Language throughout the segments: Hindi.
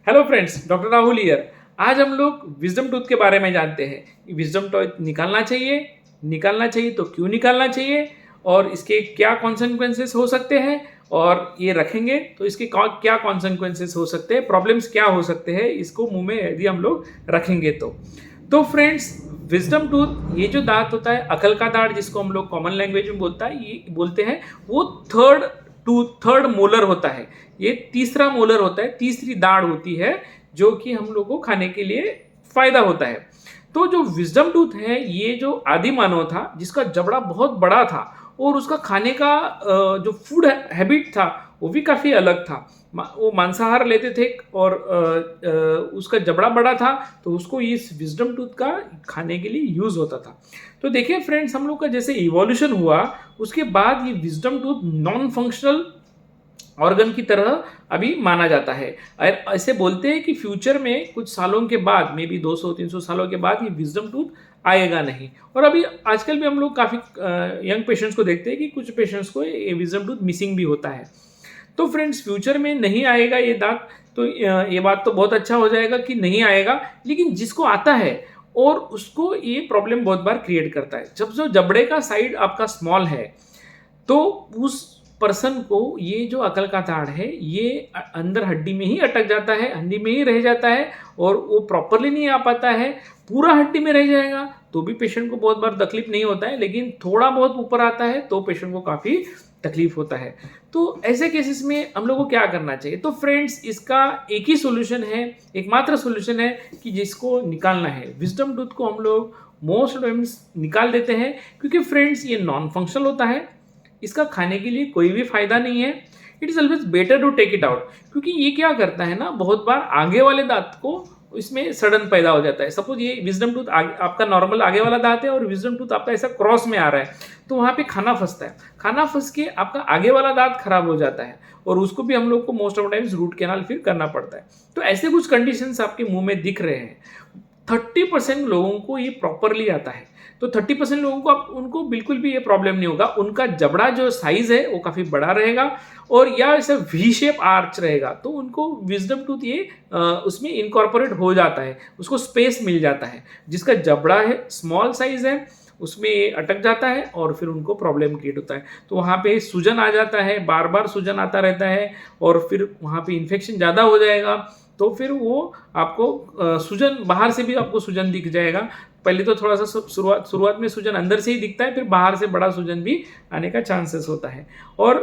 Hello friends, doctor Rahul here. आज हम लोग विजडम टूथ के बारे में जानते हैं। विजडम टूथ निकालना चाहिए तो क्यों निकालना चाहिए, और इसके क्या कॉन्सिक्वेंसेस हो सकते हैं, और ये रखेंगे तो इसके क्या कॉन्सिक्वेंसेस हो सकते हैं, प्रॉब्लम्स क्या हो सकते हैं इसको मुंह में यदि हम लोग रखेंगे तो फ्रेंड्स, विजडम टूथ ये जो दांत होता है, अकल का दांत जिसको हम लोग कॉमन लैंग्वेज में बोलते हैं, वो थर्ड मोलर होता है। ये तीसरा मोलर होता है, तीसरी दाढ़ होती है जो कि हम लोग को खाने के लिए फायदा होता है। तो जो विजडम टूथ है, ये जो आदि मानव था जिसका जबड़ा बहुत बड़ा था और उसका खाने का जो फूड हैबिट था वो भी काफ़ी अलग था। वो मांसाहार लेते थे और उसका जबड़ा बड़ा था, तो उसको इस विजडम टूथ का खाने के लिए यूज़ होता था। तो देखिए फ्रेंड्स, हम लोग का जैसे इवोल्यूशन हुआ उसके बाद ये wisdom tooth non functional organ की तरह अभी माना जाता है। ऐसे बोलते हैं कि फ्यूचर में कुछ सालों के बाद, मे बी 200-300 सालों के बाद, ये विजडम टूथ आएगा नहीं। और अभी आजकल भी हम लोग काफ़ी यंग पेशेंट्स को देखते हैं कि कुछ पेशेंट्स को ये विजडम टूथ मिसिंग भी होता है। तो फ्रेंड्स, फ्यूचर में नहीं आएगा ये दांत, तो ये बात तो बहुत अच्छा हो जाएगा कि नहीं आएगा। लेकिन जिसको आता है और उसको ये प्रॉब्लम बहुत बार क्रिएट करता है। जब जो जबड़े का साइड आपका स्मॉल है, तो उस पर्सन को ये जो अकल का ताड़ है ये अंदर हड्डी में ही अटक जाता है, हड्डी में ही रह जाता है, और वो प्रॉपरली नहीं आ पाता है। पूरा हड्डी में रह जाएगा तो भी पेशेंट को बहुत बार तकलीफ नहीं होता है, लेकिन थोड़ा बहुत ऊपर आता है तो पेशेंट को काफ़ी तकलीफ होता है। तो ऐसे केसेस में हम लोग को क्या करना चाहिए? तो फ्रेंड्स, इसका एक ही सोल्यूशन है, एकमात्र सोल्यूशन है कि जिसको निकालना है। विजडम टूथ को हम लोग मोस्ट टाइम्स निकाल देते हैं क्योंकि फ्रेंड्स ये नॉन फंक्शनल होता है, इसका खाने के लिए कोई भी फायदा नहीं है। It is always better to take it out, क्योंकि ये क्या करता है ना, बहुत बार आगे वाले दांत को इसमें सड़न पैदा हो जाता है। सपोज ये विजडम टूथ आपका नॉर्मल आगे वाला दांत है और विजडम टूथ आपका ऐसा क्रॉस में आ रहा है, तो वहाँ पे खाना फंसता है। खाना फंस के आपका आगे वाला दांत खराब हो जाता है, और उसको भी हम लोग को most of times root canal फिर करना पड़ता है। तो ऐसे कुछ कंडीशंस आपके मुंह में दिख रहे हैं। 30% लोगों को ये प्रॉपरली आता है, तो 30% लोगों को उनको बिल्कुल भी ये प्रॉब्लम नहीं होगा। उनका जबड़ा जो साइज है वो काफ़ी बड़ा रहेगा, और या ऐसा वी शेप आर्च रहेगा, तो उनको विजडम टूथ ये उसमें इनकॉर्पोरेट हो जाता है, उसको स्पेस मिल जाता है। जिसका जबड़ा है, स्मॉल साइज है, उसमें अटक जाता है और फिर उनको प्रॉब्लम क्रिएट होता है। तो वहाँ पे सूजन आ जाता है, बार बार सूजन आता रहता है, और फिर वहाँ पे इन्फेक्शन ज़्यादा हो जाएगा। तो फिर वो आपको सूजन बाहर से भी आपको सूजन दिख जाएगा। पहले तो थोड़ा सा शुरुआत में सूजन अंदर से ही दिखता है, फिर बाहर से बड़ा सूजन भी आने का चांसेस होता है। और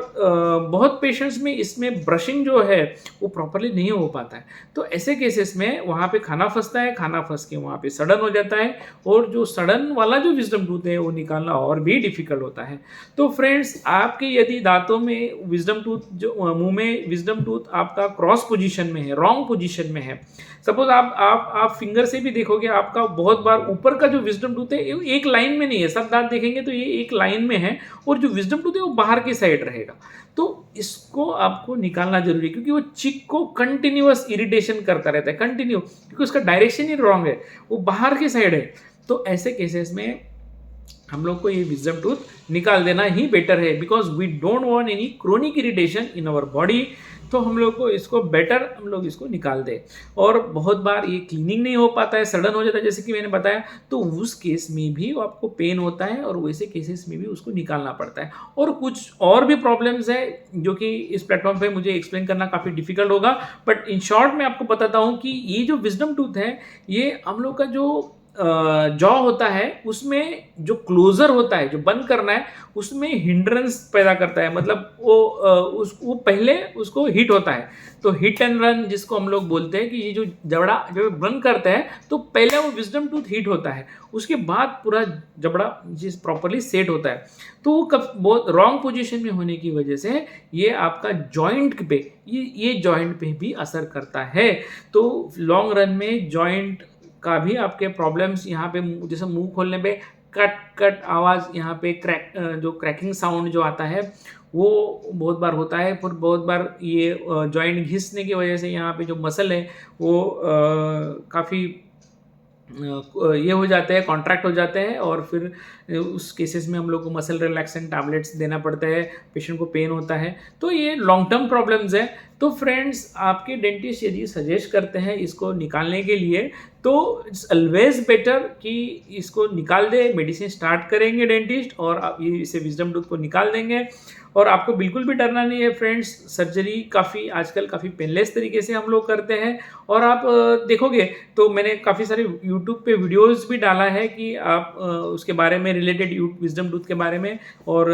बहुत पेशेंट्स में इसमें ब्रशिंग जो है वो प्रॉपरली नहीं हो पाता है। तो ऐसे केसेस में वहाँ पे खाना फंसता है, खाना फंस के वहाँ पे सड़न हो जाता है, और जो सड़न वाला जो विजडम टूथ है वो निकालना और भी डिफिकल्ट होता है। तो फ्रेंड्स, आपके यदि दांतों में विजडम टूथ, जो मुंह में विजडम टूथ आपका क्रॉस पोजीशन में है, रॉन्ग पोजीशन में है, सपोज आप फिंगर से भी देखोगे, आपका बहुत बार ऊपर का जो विजडम टूथ है एक लाइन में नहीं है। सब दांत देखेंगे तो ये एक लाइन में है, और जो विजडम टूथ है वो बाहर की साइड रहेगा। तो इसको आपको निकालना जरूरी है, क्योंकि वो चिक को कंटिन्यूअस इरिटेशन करता रहता है, कंटिन्यू, क्योंकि उसका डायरेक्शन ही रॉन्ग है, वो बाहर की साइड है। तो ऐसे केसेस में हम लोग को ये विजडम टूथ निकाल देना ही बेटर है, because we don't want any chronic irritation in our body. तो हम लोग को इसको बेटर, हम लोग इसको निकाल दें। और बहुत बार ये क्लीनिंग नहीं हो पाता है, सडन हो जाता है, जैसे कि मैंने बताया, तो उस केस में भी आपको पेन होता है, और वैसे केसेस में भी उसको निकालना पड़ता है। और कुछ और भी प्रॉब्लम्स है जो कि इस प्लेटफॉर्म पे मुझे एक्सप्लेन करना काफ़ी डिफिकल्ट होगा, बट इन शॉर्ट मैं आपको बताता हूँ कि ये जो विजडम टूथ है, ये हम लोग का जो जॉ होता है उसमें जो क्लोजर होता है, जो बंद करना है, उसमें हिंड्रेंस पैदा करता है। मतलब वो पहले उसको हिट होता है, तो हिट एंड रन जिसको हम लोग बोलते हैं कि ये जो जबड़ा जब बंद करता है तो पहले वो विजडम टूथ हिट होता है, उसके बाद पूरा जबड़ा जिस प्रॉपरली सेट होता है। तो वो कब बहुत रॉन्ग पोजीशन में होने की वजह से ये आपका जॉइंट पे, ये जॉइंट पे भी असर करता है। तो लॉन्ग रन में जॉइंट का भी आपके प्रॉब्लम्स यहाँ पे, जैसे मुंह खोलने पे कट कट आवाज़, यहाँ पे जो क्रैकिंग साउंड जो आता है वो बहुत बार होता है। फिर बहुत बार ये जॉइंट घिसने की वजह से यहाँ पे जो मसल है वो काफ़ी ये हो जाते हैं, कॉन्ट्रैक्ट हो जाते हैं, और फिर उस केसेस में हम लोग को मसल रिलैक्सेंट टैबलेट्स देना पड़ता है, पेशेंट को पेन होता है। तो ये लॉन्ग टर्म प्रॉब्लम्स है। तो फ्रेंड्स, आपके डेंटिस्ट यदि सजेस्ट करते हैं इसको निकालने के लिए, तो इट्स ऑलवेज बेटर कि इसको निकाल दे, मेडिसिन स्टार्ट करेंगे डेंटिस्ट और आप ये इसे विजडम टूथ को निकाल देंगे। और आपको बिल्कुल भी डरना नहीं है फ्रेंड्स, सर्जरी काफ़ी आजकल काफ़ी पेनलेस तरीके से हम लोग करते हैं। और आप देखोगे तो मैंने काफ़ी सारे यूट्यूब पे वीडियोस भी डाला है कि आप उसके बारे में, रिलेटेड विजडम टूथ के बारे में, और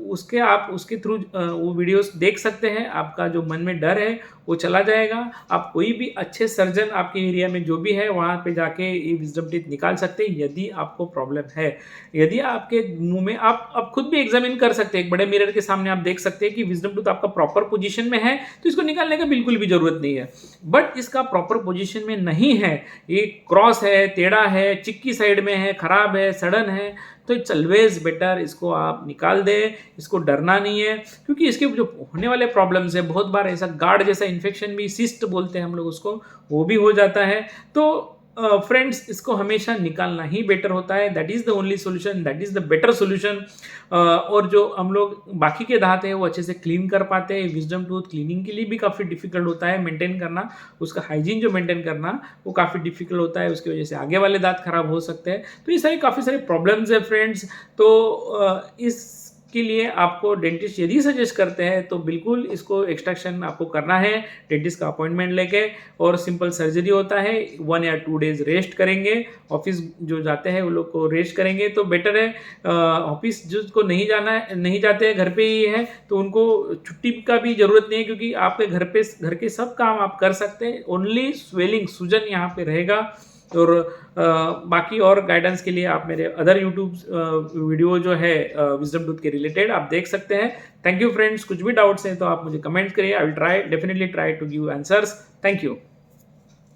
उसके आप उसके थ्रू वो वीडियोस देख सकते हैं। आपका जो मन में डर है वो चला जाएगा। आप कोई भी अच्छे सर्जन आपके एरिया में जो भी है वहाँ पे जाके ये विजडम टीथ निकाल सकते हैं यदि आपको प्रॉब्लम है। यदि आपके मुंह में, आप खुद भी एग्जामिन कर सकते हैं, एक बड़े मिरर के सामने आप देख सकते हैं कि विजडम टूथ आपका प्रॉपर पोजीशन में है, तो इसको निकालने का बिल्कुल भी जरूरत नहीं है। बट इसका प्रॉपर पोजीशन में नहीं है, ये क्रॉस है, टेढ़ा है, चिक्की साइड में है, खराब है, सड़न है, तो इट्स ऑलवेज बेटर इसको आप निकाल दें। इसको डरना नहीं है, क्योंकि इसके जो होने वाले प्रॉब्लम्स है, बहुत बार ऐसा गार्ड जैसा इन्फेक्शन भी, सिस्ट बोलते हैं हम लोग उसको, वो भी हो जाता है। तो फ्रेंड्स, इसको हमेशा निकालना ही बेटर होता है। That is the only solution, that is the better solution. और जो हम लोग बाकी के दांत हैं वो अच्छे से क्लीन कर पाते हैं। विजडम टूथ क्लीनिंग के लिए भी काफ़ी डिफिकल्ट होता है मेंटेन करना, उसका हाइजीन जो मेंटेन करना वो काफ़ी डिफिकल्ट होता है, उसकी वजह से आगे वाले दांत खराब हो सकते हैं। तो ये सारी काफ़ी सारे प्रॉब्लम्स है फ्रेंड्स। तो इसके लिए आपको डेंटिस्ट यदि सजेस्ट करते हैं तो बिल्कुल इसको एक्सट्रैक्शन आपको करना है, डेंटिस्ट का अपॉइंटमेंट लेके, और सिंपल सर्जरी होता है। 1 या 2 डेज रेस्ट करेंगे, ऑफिस जो जाते हैं वो लोग को रेस्ट करेंगे तो बेटर है। ऑफिस जिसको नहीं जाना है, नहीं जाते हैं, घर पे ही है, तो उनको छुट्टी का भी ज़रूरत नहीं है, क्योंकि आपके घर के सब काम आप कर सकते हैं। ओनली स्वेलिंग, सूजन यहाँ पे रहेगा। और बाकी और गाइडेंस के लिए आप मेरे अदर यूट्यूब वीडियो जो है विजडम टूथ के रिलेटेड आप देख सकते हैं। थैंक यू फ्रेंड्स, कुछ भी डाउट्स हैं तो आप मुझे कमेंट करिए, I will definitely try to give answers. Thank you.